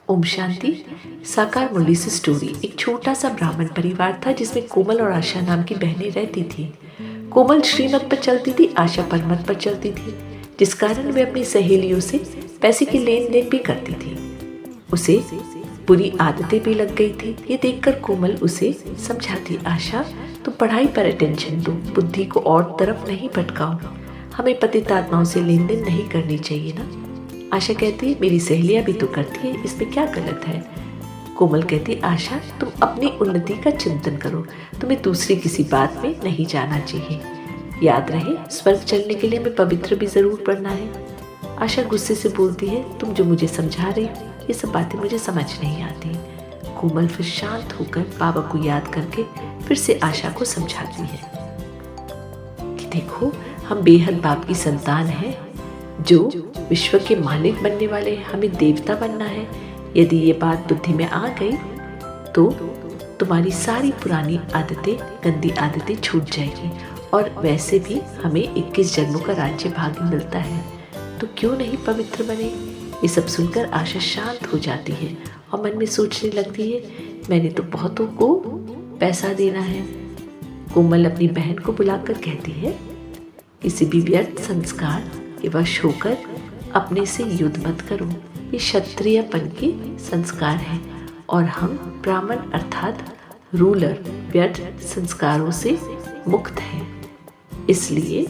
ओम शांति। साकार मुरली से स्टोरी। एक छोटा सा ब्राह्मण परिवार था जिसमें कोमल और आशा नाम की बहनें रहती थी। कोमल श्रीमत पर चलती थी, आशा परमत पर चलती थी, जिस कारण वे अपनी सहेलियों से पैसे की लेन देन भी करती थी। उसे बुरी आदतें भी लग गई थी। ये देखकर कोमल उसे समझाती, आशा तुम पढ़ाई पर अटेंशन दो, बुद्धि को और तरफ नहीं भटकाओ, हमें पतित आत्माओं से लेन देन नहीं करनी चाहिए ना। आशा कहती मेरी सहेलियां भी तो करती है, इसमें क्या गलत है। कोमल कहती आशा तुम अपनी उन्नति का चिंतन करो, तुम्हें दूसरी किसी बात में नहीं जाना चाहिए। याद रहे स्वर्ग चलने के लिए हमें पवित्र भी जरूर पढ़ना है। आशा गुस्से से बोलती है तुम जो मुझे समझा रही हो ये सब बातें मुझे समझ नहीं आती। कोमल फिर शांत होकर बाबा को याद करके फिर से आशा को समझाती है कि देखो हम बेहद बाप की संतान हैं, जो विश्व के मालिक बनने वाले, हमें देवता बनना है। यदि ये बात बुद्धि में आ गई तो तुम्हारी सारी पुरानी आदतें, गंदी आदतें छूट जाएगी और वैसे भी हमें 21 जन्मों का राज्य भाग्य मिलता है, तो क्यों नहीं पवित्र बने। ये सब सुनकर आशा शांत हो जाती है और मन में सोचने लगती है मैंने तो बहुतों को पैसा देना है। कोमल अपनी बहन को बुलाकर कहती है किसी भी व्यर्थ संस्कार के वश होकर अपने से युद्ध मत करो, ये क्षत्रियपन के संस्कार है और हम ब्राह्मण अर्थात रूलर व्यर्थ संस्कारों से मुक्त हैं। इसलिए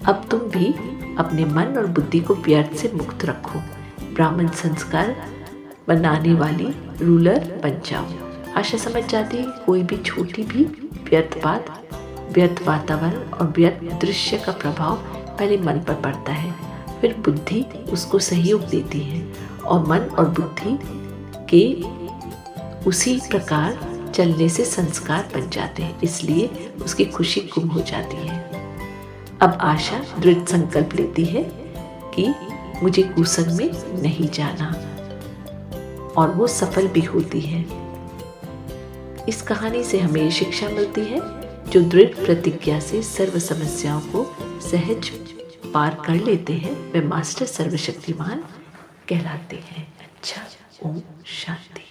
अब तुम भी अपने मन और बुद्धि को व्यर्थ से मुक्त रखो, ब्राह्मण संस्कार बनाने वाली रूलर बन जाओ। आशा समझ जाती है कोई भी छोटी भी व्यर्थ बात, व्यर्थ वातावरण और व्यर्थ दृश्य का प्रभाव पहले मन पर पड़ता है, फिर बुद्धि उसको सहयोग देती है और मन और बुद्धि के उसी प्रकार चलने से संस्कार बन जाते हैं, इसलिए उसकी खुशी गुम हो जाती है। अब आशा दृढ़ संकल्प लेती है कि मुझे कुसंग में नहीं जाना और वो सफल भी होती है। इस कहानी से हमें ये शिक्षा मिलती है जो दृढ़ प्रतिज्ञा से सर्व समस्याओं को सहज पार कर लेते हैं वे मास्टर सर्वशक्तिमान कहलाते हैं। अच्छा, ओम शांति।